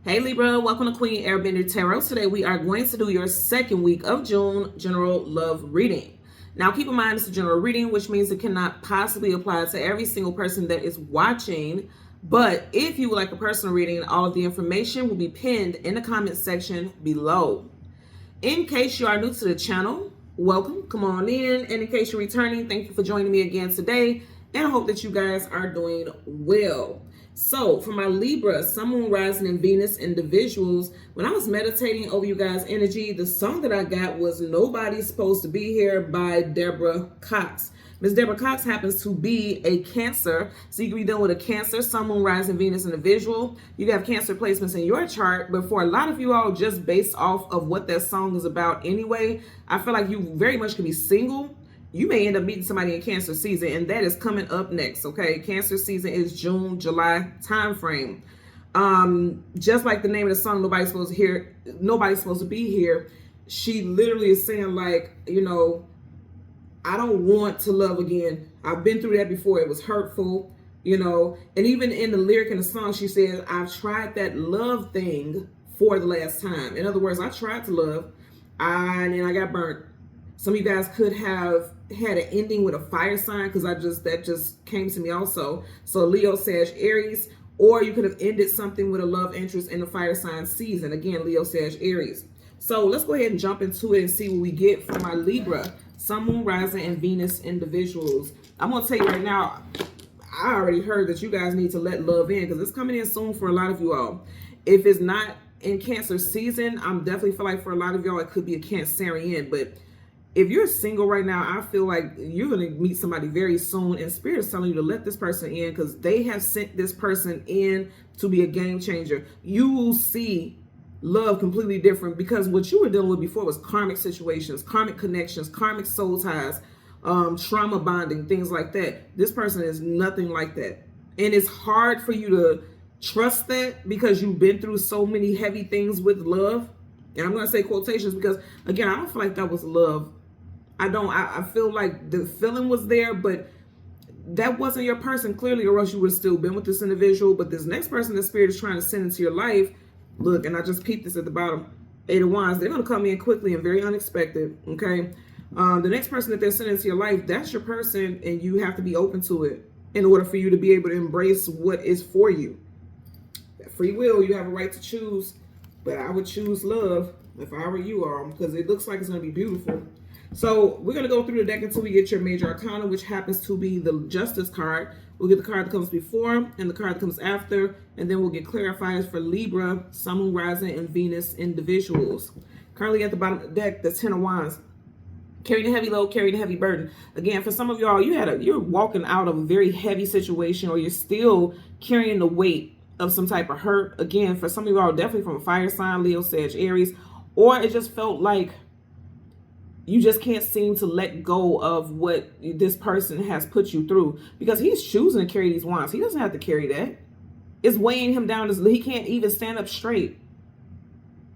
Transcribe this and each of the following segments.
Hey Libra, welcome to Queen Airbender Tarot. Today we are going to do your second week of June general love reading. Now keep in mind it's a general reading, which means it cannot possibly apply to every single person that is watching. But if you would like a personal reading, all of the information will be pinned in the comment section below. In case you are new to the channel, welcome, come on in. And in case you're returning, thank you for joining me again today. And I hope that you guys are doing well. So for my Libra, Sun, Moon, Rising, and Venus individuals, when I was meditating over you guys' energy, the song that I got was Nobody's Supposed to Be Here by Deborah Cox. Miss Deborah Cox happens to be a Cancer, so you can be dealing with a Cancer, Sun, Moon, Rising, Venus individual. You have Cancer placements in your chart, but for a lot of you all, just based off of what that song is about anyway, I feel like you very much could be single. You may end up meeting somebody in Cancer season, and that is coming up next, okay? Cancer season is June, July time frame. Just like the name of the song, Nobody's Supposed to Be Here, she literally is saying, like, you know, I don't want to love again. I've been through that before. It was hurtful, you know. And even in the lyric in the song, she says, I've tried that love thing for the last time. In other words, I tried to love, and I got burnt. Some of you guys could have had an ending with a fire sign, because that just came to me also. So Leo, Sag, Aries, or you could have ended something with a love interest in the fire sign season. Again, Leo, Sag, Aries. So let's go ahead and jump into it and see what we get from my Libra, Sun, Moon, Rising, and Venus individuals. I'm going to tell you right now, I already heard that you guys need to let love in, because it's coming in soon for a lot of you all. If it's not in Cancer season, I'm definitely feel like for a lot of y'all, it could be a Cancerian. But if you're single right now, I feel like you're going to meet somebody very soon, and Spirit is telling you to let this person in, because they have sent this person in to be a game changer. You will see love completely different, because what you were dealing with before was karmic situations, karmic connections, karmic soul ties, trauma bonding, things like that. This person is nothing like that. And it's hard for you to trust that, because you've been through so many heavy things with love. And I'm going to say quotations, because again, I don't feel like that was love. I feel like the feeling was there, but that wasn't your person clearly, or else you would have still been with this individual. But this next person that Spirit is trying to send into your life, look, and I just peeped this at the bottom, 8 of Wands, they're going to come in quickly and very unexpected, okay? The next person that they're sending into your life, that's your person, and you have to be open to it in order for you to be able to embrace what is for you. That free will, you have a right to choose, but I would choose love if I were you all, because it looks like it's going to be beautiful. So we're going to go through the deck until we get your major arcana, which happens to be the Justice card. We'll get the card that comes before and the card that comes after, and then we'll get clarifiers for Libra, Sun, Moon, Rising, and Venus individuals. Currently at the bottom of the deck, the 10 of Wands. Carrying a heavy load, carrying a heavy burden. Again, for some of y'all, you're walking out of a very heavy situation, or you're still carrying the weight of some type of hurt. Again, for some of y'all, definitely from a fire sign, Leo, Sag, Aries, or it just felt like you just can't seem to let go of what this person has put you through, because he's choosing to carry these wands. He doesn't have to carry that. It's weighing him down. He can't even stand up straight.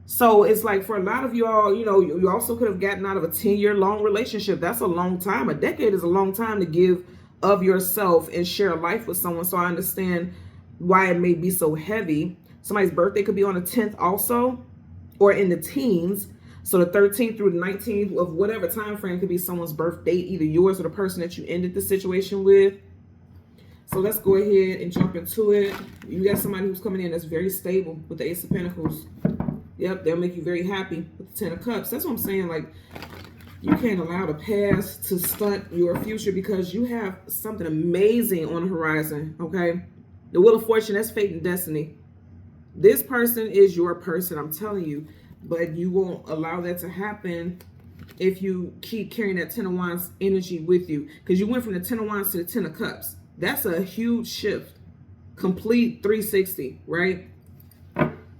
So it's like, for a lot of y'all, you know, you also could have gotten out of a 10-year long relationship. That's a long time. A decade is a long time to give of yourself and share a life with someone. So I understand why it may be so heavy. Somebody's birthday could be on the 10th also, or in the teens. So the 13th through the 19th of whatever time frame could be someone's birth date, either yours or the person that you ended the situation with. So let's go ahead and jump into it. You got somebody who's coming in that's very stable with the Ace of Pentacles. Yep, they'll make you very happy with the 10 of Cups. That's what I'm saying. Like, you can't allow the past to stunt your future, because you have something amazing on the horizon, okay? The Wheel of Fortune, that's fate and destiny. This person is your person, I'm telling you. But you won't allow that to happen if you keep carrying that 10 of Wands energy with you. Because you went from the 10 of Wands to the 10 of Cups. That's a huge shift. Complete 360, right?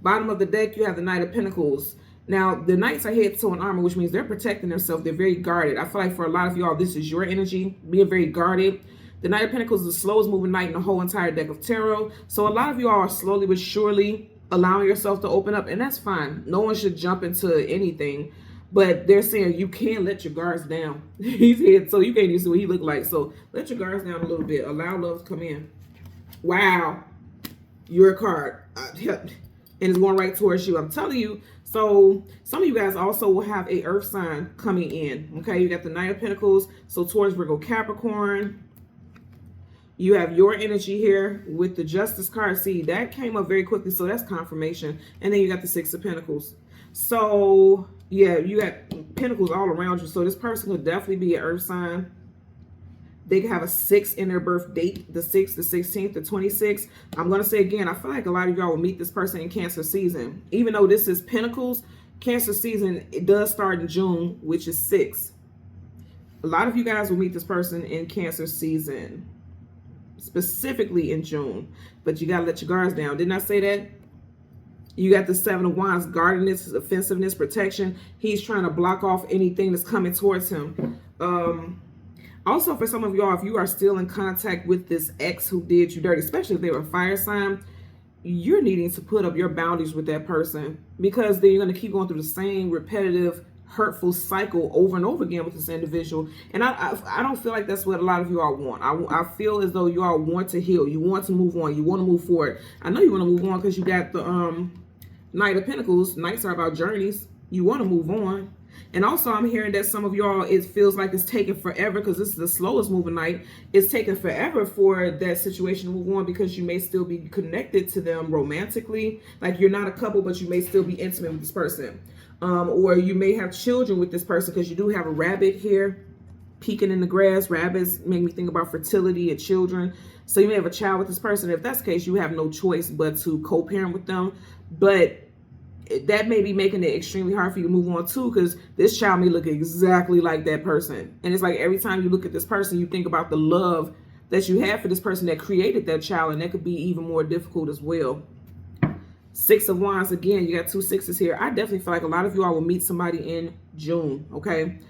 Bottom of the deck, you have the Knight of Pentacles. Now, the Knights are head, toe, and armor, which means they're protecting themselves. They're very guarded. I feel like for a lot of y'all, this is your energy, being very guarded. The Knight of Pentacles is the slowest moving knight in the whole entire deck of tarot. So a lot of y'all are slowly but surely allowing yourself to open up, and that's fine. No one should jump into anything, but they're saying you can't let your guards down. He's here, so you can't even see what he looked like. So let your guards down a little bit. Allow love to come in. Wow, your card. and it's going right towards you. I'm telling you. So some of you guys also will have a earth sign coming in. Okay, you got the Knight of Pentacles, so towards Virgo, Capricorn. You have your energy here with the Justice card. See, that came up very quickly, so that's confirmation. And then you got the Six of Pentacles. So yeah, you got Pentacles all around you. So this person could definitely be an earth sign. They could have a 6 in their birth date, the 6th, the 16th, the 26th. I'm going to say again, I feel like a lot of y'all will meet this person in Cancer season. Even though this is Pentacles, Cancer season, it does start in June, which is 6. A lot of you guys will meet this person in Cancer season, specifically in June. But you got to let your guards down. Didn't I say that? You got the Seven of Wands, guardedness, offensiveness, protection. He's trying to block off anything that's coming towards him. Also, for some of y'all, if you are still in contact with this ex who did you dirty, especially if they were a fire sign, you're needing to put up your boundaries with that person, because then you're going to keep going through the same repetitive, hurtful cycle over and over again with this individual. And I don't feel like that's what a lot of you all want. I feel as though you all want to heal. You want to move on. You want to move forward. I know you want to move on because you got the Knight of Pentacles. Knights are about journeys. You want to move on. And also, I'm hearing that some of y'all, it feels like it's taking forever, because this is the slowest moving night. It's taking forever for that situation to move on, because you may still be connected to them romantically. Like, you're not a couple, but you may still be intimate with this person. Or you may have children with this person, because you do have a rabbit here peeking in the grass. Rabbits make me think about fertility and children. So you may have a child with this person. If that's the case, you have no choice but to co-parent with them. But that may be making it extremely hard for you to move on too, because this child may look exactly like that person. And it's like every time you look at this person, you think about the love that you have for this person that created that child, and that could be even more difficult as well. Six of Wands, again, you got 2 6s here. I definitely feel like a lot of you all will meet somebody in June, okay?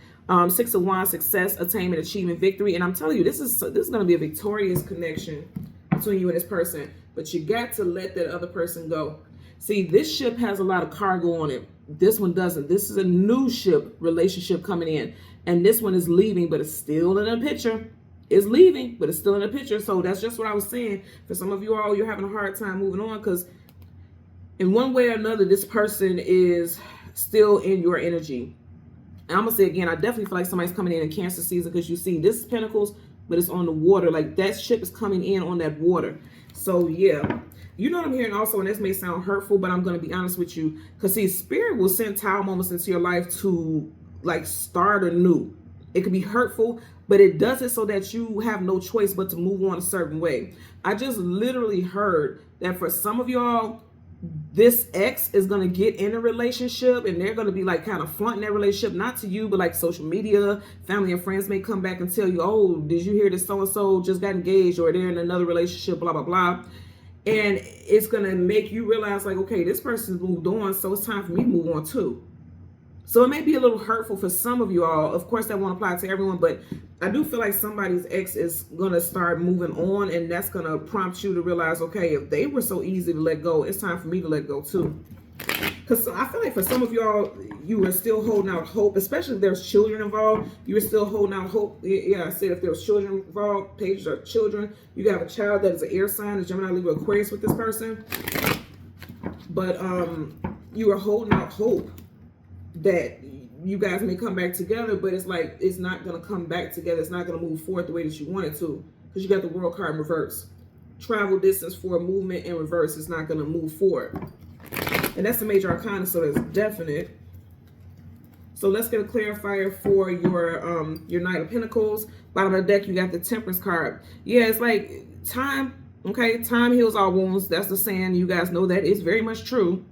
Six of Wands, success, attainment, achievement, victory. And I'm telling you, this is going to be a victorious connection between you and this person. But you got to let that other person go. See, this ship has a lot of cargo on it. This one doesn't. This is a new ship relationship coming in. And this one is leaving, but it's still in a picture. It's leaving, but it's still in a picture. So that's just what I was saying. For some of you all, you're having a hard time moving on, because in one way or another, this person is still in your energy. And I'm going to say again, I definitely feel like somebody's coming in Cancer season, because you see this is Pentacles, but it's on the water. Like, that ship is coming in on that water. So yeah. You know what I'm hearing also, and this may sound hurtful, but I'm going to be honest with you. Because, see, Spirit will send tile moments into your life to, like, start anew. It could be hurtful, but it does it so that you have no choice but to move on a certain way. I just literally heard that for some of y'all, this ex is going to get in a relationship, and they're going to be, like, kind of flaunting that relationship, not to you, but, like, social media. Family and friends may come back and tell you, oh, did you hear that so-and-so just got engaged, or they're in another relationship, blah, blah, blah. And it's going to make you realize, like, okay, this person's moved on, so it's time for me to move on too. So it may be a little hurtful for some of you all. Of course, that won't apply to everyone, but I do feel like somebody's ex is going to start moving on, and that's going to prompt you to realize, okay, if they were so easy to let go, it's time for me to let go too. Because I feel like for some of y'all, you were still holding out hope, especially if there's children involved. You were still holding out hope. Yeah, I said if there was children involved, pages are children. You have a child that is an air sign, a Gemini, Libra, Aquarius with this person. But you were holding out hope that you guys may come back together, but it's like it's not going to come back together. It's not going to move forward the way that you want it to, because you got the World card in reverse. Travel distance for movement in reverse is not going to move forward. And that's the major arcana, so that's definite. So let's get a clarifier for your Knight of Pentacles. Bottom of the deck, you got the Temperance card. Yeah, it's like time, okay? Time heals all wounds. That's the saying. You guys know that is very much true.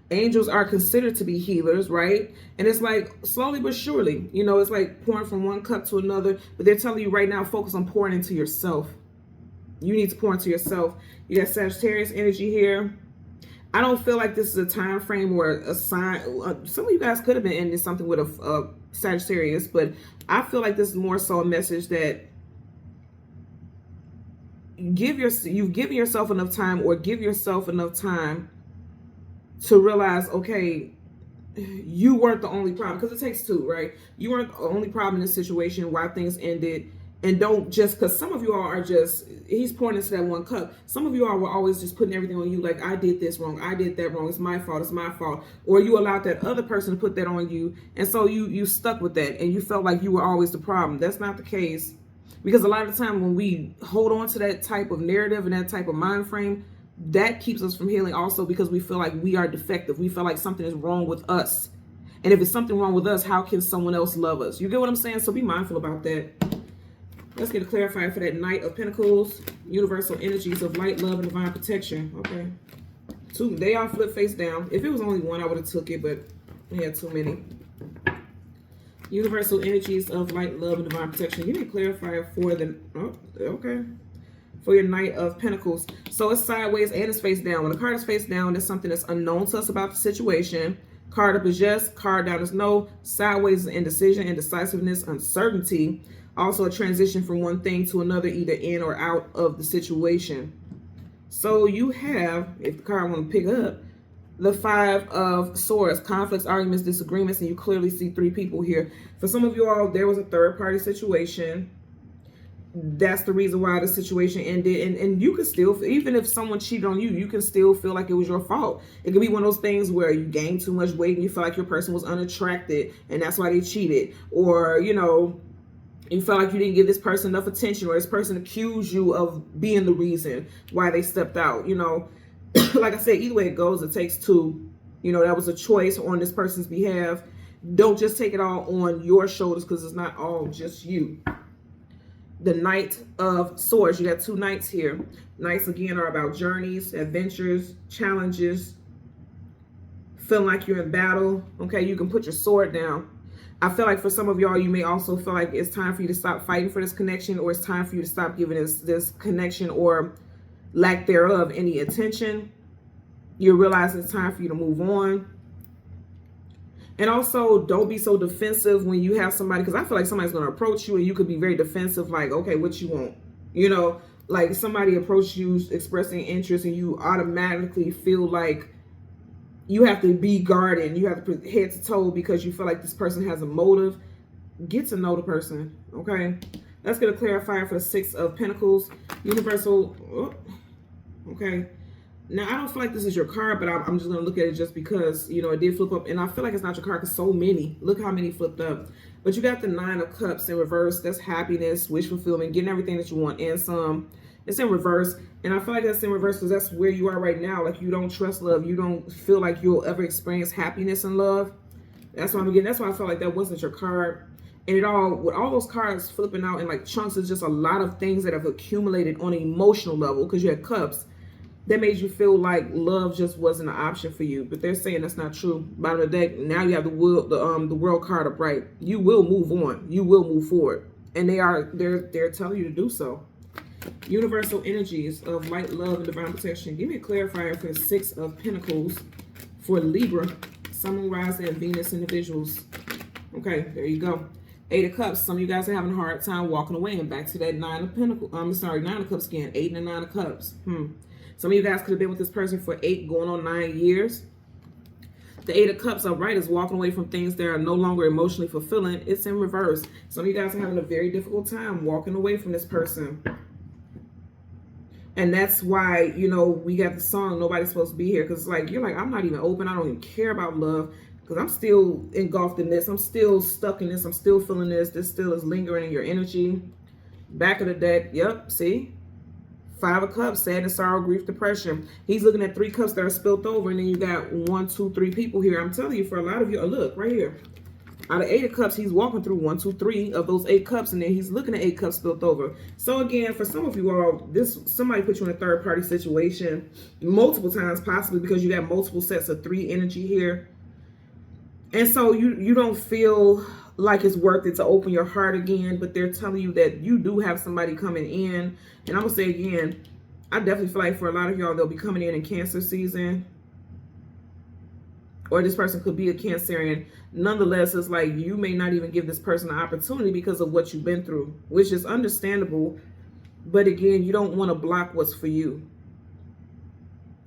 Angels are considered to be healers, right? And it's like slowly but surely, you know, it's like pouring from one cup to another. But they're telling you right now, focus on pouring into yourself. You need to pour into yourself. You got Sagittarius energy here. I don't feel like this is a time frame or a sign. Some of you guys could have been ending something with a Sagittarius, but I feel like this is more so a message that you've given yourself enough time, or give yourself enough time to realize, okay, you weren't the only problem, because it takes two, right? You weren't the only problem in this situation, why things ended. And don't just, because some of you all are just, he's pouring into that one cup. Some of you all were always just putting everything on you, like, I did this wrong, I did that wrong, it's my fault, it's my fault. Or you allowed that other person to put that on you, and so you stuck with that, and you felt like you were always the problem. That's not the case. Because a lot of the time when we hold on to that type of narrative and that type of mind frame, that keeps us from healing also, because we feel like we are defective. We feel like something is wrong with us. And if it's something wrong with us, how can someone else love us? You get what I'm saying? So be mindful about that. Let's get a clarifier for that Knight of Pentacles. Universal energies of light, love, and divine protection. Okay. Two. They all flip face down. If it was only one, I would have took it, but we had too many. Universal energies of light, love, and divine protection. Give me a clarifier for the... Oh, okay. For your Knight of Pentacles. So it's sideways and it's face down. When the card is face down, there's something that's unknown to us about the situation. Card up is yes. Card down is no. Sideways is indecision, indecisiveness, uncertainty. Also a transition from one thing to another, either in or out of the situation. So you have, if the card I want to pick up, the Five of Swords, conflicts, arguments, disagreements, and you clearly see three people here. For some of you all, there was a third-party situation. That's the reason why the situation ended. And you can still, even if someone cheated on you, you can still feel like it was your fault. It could be one of those things where you gained too much weight and you feel like your person was unattracted and that's why they cheated. Or, you know, you felt like you didn't give this person enough attention, or this person accused you of being the reason why they stepped out. You know, like I said, either way it goes, it takes two. You know, that was a choice on this person's behalf. Don't just take it all on your shoulders, because it's not all just you. The Knight of Swords. You got two knights here. Knights, again, are about journeys, adventures, challenges, feeling like you're in battle. Okay, you can put your sword down. I feel like for some of y'all, you may also feel like it's time for you to stop fighting for this connection, or it's time for you to stop giving this connection or lack thereof any attention. You realize it's time for you to move on. And also, don't be so defensive when you have somebody, because I feel like somebody's going to approach you and you could be very defensive, like, okay, what you want? You know, like somebody approached you expressing interest and you automatically feel like you have to be guarded. You have to put head to toe because you feel like this person has a motive. Get to know the person, okay? Let's get a clarifier for the Six of Pentacles. Universal, oh, okay. Now, I don't feel like this is your card, but I'm just going to look at it just because, you know, it did flip up. And I feel like it's not your card because so many. Look how many flipped up. But you got the Nine of Cups in reverse. That's happiness, wish fulfillment, getting everything that you want and some. It's in reverse. And I feel like that's in reverse because that's where you are right now. Like, you don't trust love. You don't feel like you'll ever experience happiness in love. That's why I'm getting. That's why I felt like that wasn't your card. And it all, with all those cards flipping out in like chunks, it's just a lot of things that have accumulated on an emotional level because you had cups. That made you feel like love just wasn't an option for you. But they're saying that's not true. Bottom of the deck, now you have the world card upright. You will move on. You will move forward. And they're telling you to do so. Universal energies of light, love, and divine protection. Give me a clarifier for the Six of Pentacles for Libra, Sun, Moon, Rising, and Venus individuals. Okay, there you go. Eight of Cups. Some of you guys are having a hard time walking away. And back to that Nine of Pentacles. Nine of Cups again. 8 and 9 of Cups. Some of you guys could have been with this person for 8 going on 9 years. The Eight of Cups upright is walking away from things that are no longer emotionally fulfilling. It's in reverse. Some of you guys are having a very difficult time walking away from this person. And that's why, you know, we got the song, Nobody's Supposed to Be Here. Because, like, you're like, I'm not even open. I don't even care about love. Because I'm still engulfed in this. I'm still stuck in this. I'm still feeling this. This still is lingering in your energy. Back of the deck. Yep, see? 5 of Cups, sadness, sorrow, grief, depression. He's looking at 3 cups that are spilt over. And then you got 1, 2, 3 people here. I'm telling you, for a lot of you, look, right here. Out of 8 of Cups, he's walking through 1, 2, 3 of those 8 cups, and then he's looking at 8 cups spilt over. So again, for some of you all, somebody put you in a third-party situation multiple times, possibly because you got multiple sets of 3 energy here. And so you don't feel like it's worth it to open your heart again, but they're telling you that you do have somebody coming in. And I'm going to say again, I definitely feel like for a lot of y'all, they'll be coming in Cancer season. Or this person could be a Cancerian. Nonetheless, it's like you may not even give this person an opportunity because of what you've been through, which is understandable. But again, you don't want to block what's for you.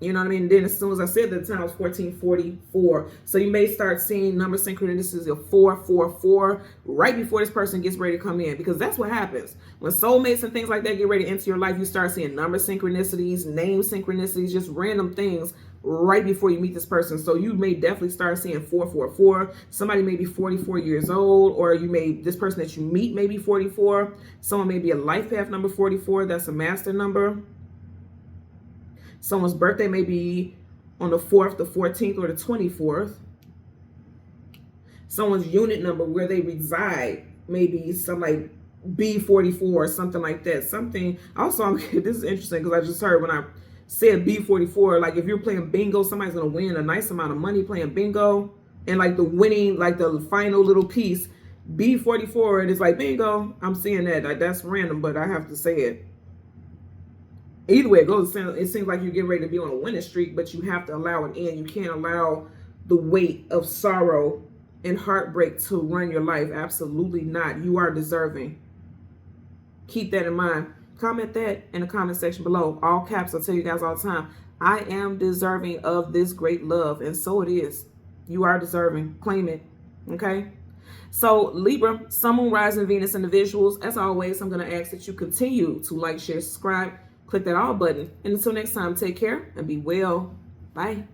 You know what I mean? Then as soon as I said that, the time was 1444. So you may start seeing number synchronicities of 444 right before this person gets ready to come in, because that's what happens. When soulmates and things like that get ready to enter your life, you start seeing number synchronicities, name synchronicities, just random things right before you meet this person. So you may definitely start seeing 444. Somebody may be 44 years old, or this person that you meet may be 44. Someone may be a life path number 44. That's a master number. Someone's birthday may be on the 4th, the 14th, or the 24th. Someone's unit number where they reside may be some like B44 or something like that. Something also, this is interesting because I just heard when I said B44, like if you're playing bingo, somebody's going to win a nice amount of money playing bingo. And like the winning, like the final little piece, B44, and it's like bingo. I'm seeing that. Like, that's random, but I have to say it. Either way it goes, it seems like you're getting ready to be on a winning streak, but you have to allow it in. You can't allow the weight of sorrow and heartbreak to run your life. Absolutely not. You are deserving. Keep that in mind. Comment that in the comment section below. All caps. I tell you guys all the time, I am deserving of this great love, and so it is. You are deserving. Claim it. Okay? So Libra, Sun, Moon, Rising, Venus individuals, as always, I'm going to ask that you continue to like, share, subscribe. Click that all button. And until next time, take care and be well. Bye.